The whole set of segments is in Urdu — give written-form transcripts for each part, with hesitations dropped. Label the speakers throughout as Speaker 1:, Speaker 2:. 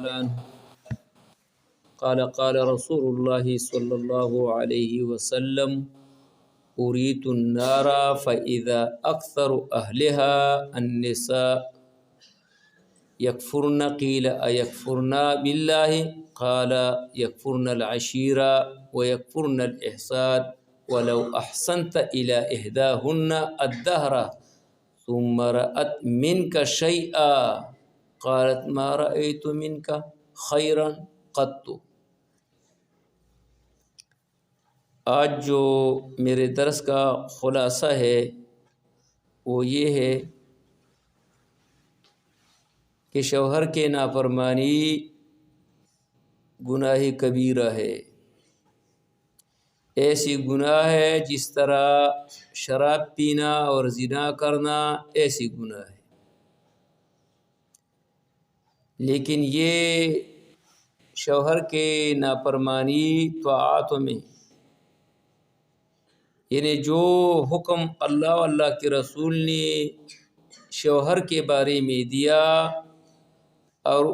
Speaker 1: تعالى عنه قال رسول الله صلى الله عليه وسلم أريت النار فإذا أكثر أهلها النساء يكفرن قيل أيكفرن بالله قال يكفرن العشيرة ويكفرن الإحسان ولو أحسنت إلى إحداهن الدهر ثم رأت منك شيئا قالت ما رأيت منك خيرا قط۔ آج جو میرے درس کا خلاصہ ہے وہ یہ ہے کہ شوہر کے نافرمانی گناہ کبیرہ ہے۔ ایسی گناہ ہے جس طرح شراب پینا اور زنا کرنا ایسی گناہ ہے، لیکن یہ شوہر کے نافرمانی طاعات میں، یعنی جو حکم اللہ و اللہ کے رسول نے شوہر کے بارے میں دیا اور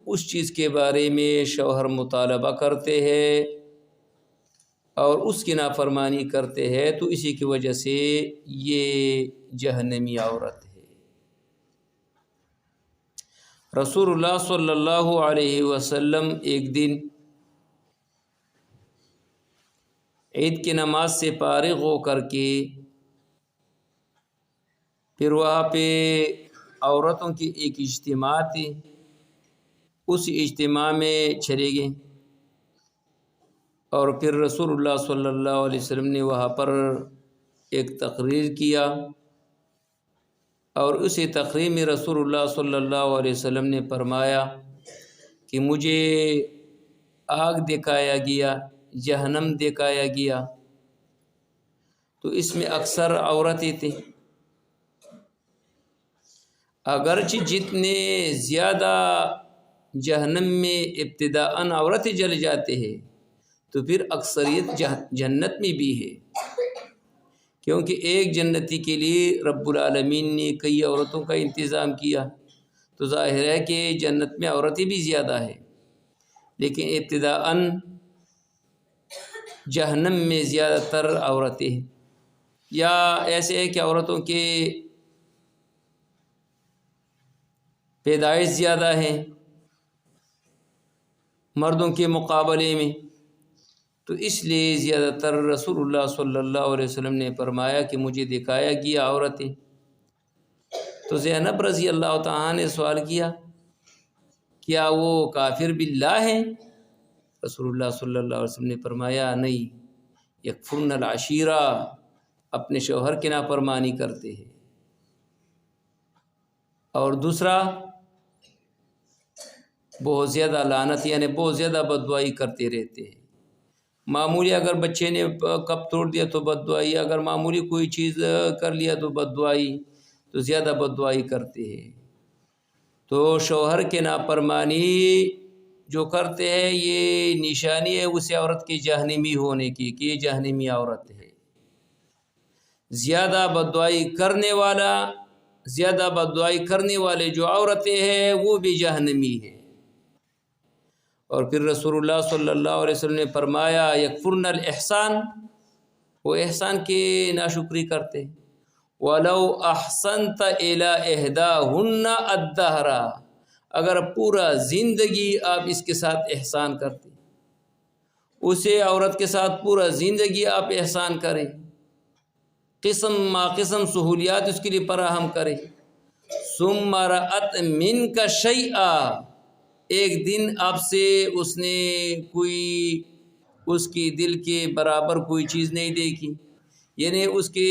Speaker 1: اس چیز کے بارے میں شوہر مطالبہ کرتے ہیں اور اس کی نافرمانی کرتے ہیں، تو اسی کی وجہ سے یہ جہنمی عورت ہے۔ رسول اللہ صلی اللہ علیہ وسلم ایک دن عید کی نماز سے فارغ ہو کر کے پھر وہاں پہ عورتوں کی ایک اجتماع تھی، اس اجتماع میں چلے گئے اور پھر رسول اللہ صلی اللہ علیہ وسلم نے وہاں پر ایک تقریر کیا، اور اسی تقریر میں رسول اللہ صلی اللہ علیہ وسلم نے فرمایا کہ مجھے آگ دکھایا گیا، جہنم دکھایا گیا، تو اس میں اکثر عورتیں تھیں۔ اگرچہ جتنے زیادہ جہنم میں ابتداءً عورتیں جل جاتے ہیں تو پھر اکثریت جنت میں بھی ہے، کیونکہ ایک جنتی کے لیے رب العالمین نے کئی عورتوں کا انتظام کیا، تو ظاہر ہے کہ جنت میں عورتیں بھی زیادہ ہیں، لیکن ابتداءً جہنم میں زیادہ تر عورتیں ہیں۔ یا ایسے ہے کہ عورتوں کے پیدائش زیادہ ہیں مردوں کے مقابلے میں، تو اس لیے زیادہ تر رسول اللہ صلی اللہ علیہ وسلم نے فرمایا کہ مجھے دکھایا گیا عورتیں۔ تو زینب رضی اللہ تعالیٰ نے سوال کیا کیا وہ کافر باللہ ہیں؟ رسول اللہ صلی اللہ علیہ وسلم نے فرمایا نہیں، یکفرن العشیرہ، اپنے شوہر کی نافرمانی کرتے ہیں۔ اور دوسرا بہت زیادہ لعنت، یعنی بہت زیادہ بددعائی کرتے رہتے ہیں۔ معمولی اگر بچے نے کپ توڑ دیا تو بددعائی، اگر معمولی کوئی چیز کر لیا تو بددعائی، تو زیادہ بددعائی کرتے ہیں۔ تو شوہر کے نافرمانی جو کرتے ہیں یہ نشانی ہے اس عورت کے جہنمی ہونے کی، کہ یہ جہنمی عورت ہے۔ زیادہ بددعائی کرنے والے جو عورتیں ہیں وہ بھی جہنمی ہیں۔ اور پھر رسول اللہ صلی اللہ علیہ وسلم نے فرمایا یکفرن الاحسان، وہ احسان کی ناشکری کرتے۔ وَلَوْ أَحْسَنْتَ إِلَىٰ إِحْدَاهُنَّ الدَّهْرَ، اگر پورا زندگی آپ اس کے ساتھ احسان کرتے، اسے عورت کے ساتھ پورا زندگی آپ احسان کریں، قسم ما قسم سہولیات اس کے لیے فراہم کریں، ثُمَّ رَأَتْ مِنْكَ شَيْئًا، ایک دن آپ سے اس نے کوئی اس کی دل کے برابر کوئی چیز نہیں دیکھی، یعنی اس کے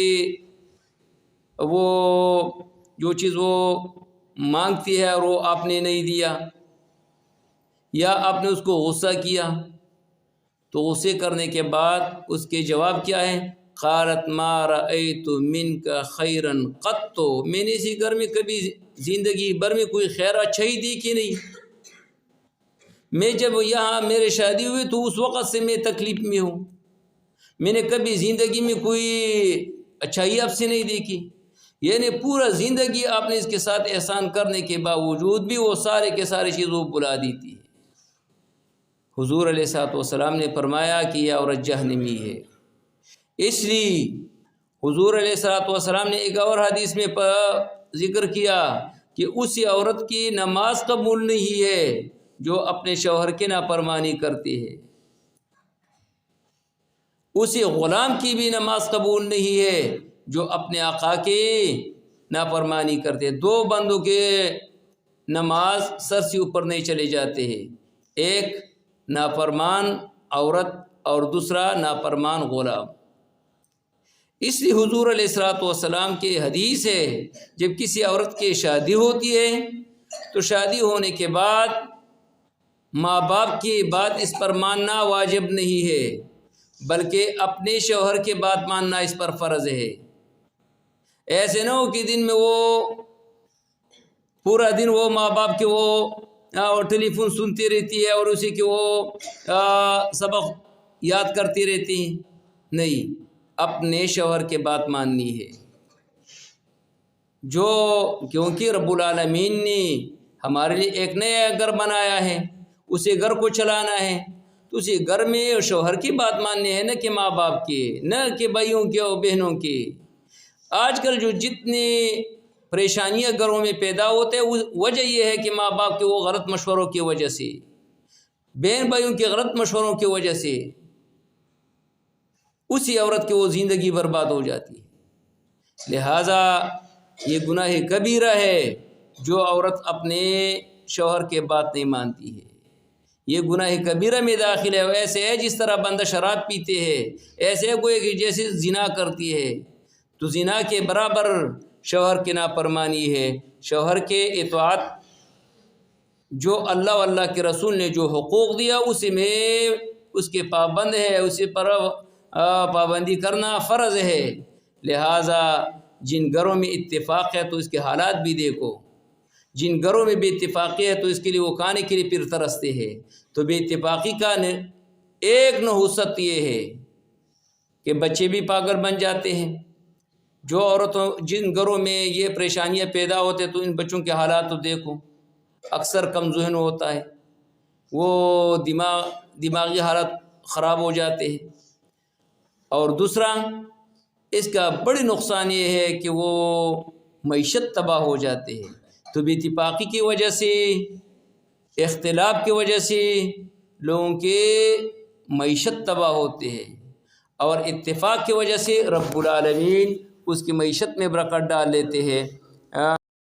Speaker 1: وہ جو چیز وہ مانگتی ہے اور وہ آپ نے نہیں دیا، یا آپ نے اس کو غصہ کیا، تو غصے کرنے کے بعد اس کے جواب کیا ہے؟ قالت ما رأیت منک خیرا قط، میں نے اسی گھر میں کبھی زندگی بھر میں کوئی خیر اچھا ہی دیکھی نہیں، میں جب یہاں میرے شادی ہوئی تو اس وقت سے میں تکلیف میں ہوں، میں نے کبھی زندگی میں کوئی اچھائی آپ سے نہیں دیکھی۔ یعنی پورا زندگی آپ نے اس کے ساتھ احسان کرنے کے باوجود بھی وہ سارے کے سارے چیز وہ بلا دیتی ہے۔ حضور علیہ الصلوۃ والسلام نے فرمایا کہ یہ عورت جہنمی ہے۔ اس لیے حضور علیہ الصلوۃ والسلام نے ایک اور حدیث میں ذکر کیا کہ اسی عورت کی نماز قبول نہیں ہے جو اپنے شوہر کی نافرمانی کرتی ہے، اسی غلام کی بھی نماز قبول نہیں ہے جو اپنے آقا کی نافرمانی کرتے ہیں۔ دو بندوں کے نماز سر سے اوپر نہیں چلے جاتے ہیں، ایک نافرمان عورت اور دوسرا نافرمان غلام۔ اس لیے حضور علیہ الصلوۃ والسلام کے حدیث ہے جب کسی عورت کی شادی ہوتی ہے تو شادی ہونے کے بعد ماں باپ کی بات اس پر ماننا واجب نہیں ہے، بلکہ اپنے شوہر کی بات ماننا اس پر فرض ہے۔ ایسے نہ ہو کہ دن میں وہ پورا دن وہ ماں باپ کے وہ ٹیلی فون سنتی رہتی ہے اور اسی کے وہ سبق یاد کرتی رہتی ہیں، نہیں، اپنے شوہر کے بات ماننی ہے۔ کیونکہ رب العالمین نے ہمارے لیے ایک نیا گھر بنایا ہے، اسی گھر کو چلانا ہے، تو اسی گھر میں شوہر کی بات ماننی ہے، نہ کہ ماں باپ کی، نہ کہ بھائیوں کی اور بہنوں کی۔ آج کل جو جتنی پریشانیاں گھروں میں پیدا ہوتے ہیں وجہ یہ ہے کہ ماں باپ کے وہ غلط مشوروں کی وجہ سے، بہن بھائیوں کے غلط مشوروں کی وجہ سے اسی عورت کی وہ زندگی برباد ہو جاتی ہے۔ لہٰذا یہ گناہ کبیرہ ہے جو عورت اپنے شوہر کے بات نہیں مانتی ہے، یہ گناہ کبیرہ میں داخل ہے۔ ایسے ہے جس طرح بندہ شراب پیتے ہے، ایسے کوئی کہ جیسے زنا کرتی ہے، تو زنا کے برابر شوہر کی نافرمانی ہے۔ شوہر کے اطاعت جو اللہ و اللہ کے رسول نے جو حقوق دیا اسی میں اس کے پابند ہے، اسی پر پابندی کرنا فرض ہے۔ لہٰذا جن گھروں میں اتفاق ہے تو اس کے حالات بھی دیکھو، جن گھروں میں بے اتفاقی ہے تو اس کے لیے وہ کھانے کے لیے پھر ترستے ہیں۔ تو بے اتفاقی کا ایک نحوست یہ ہے کہ بچے بھی پاگل بن جاتے ہیں۔ جو عورتوں جن گھروں میں یہ پریشانیاں پیدا ہوتے تو ان بچوں کے حالات تو دیکھو، اکثر کم ذہن ہوتا ہے، وہ دماغی حالت خراب ہو جاتے ہیں۔ اور دوسرا اس کا بڑی نقصان یہ ہے کہ وہ معیشت تباہ ہو جاتے ہیں۔ تو بے اتفاقی کی وجہ سے، اختلاف کی وجہ سے لوگوں کے معیشت تباہ ہوتے ہیں، اور اتفاق کی وجہ سے رب العالمین اس کی معیشت میں برکت ڈال لیتے ہیں۔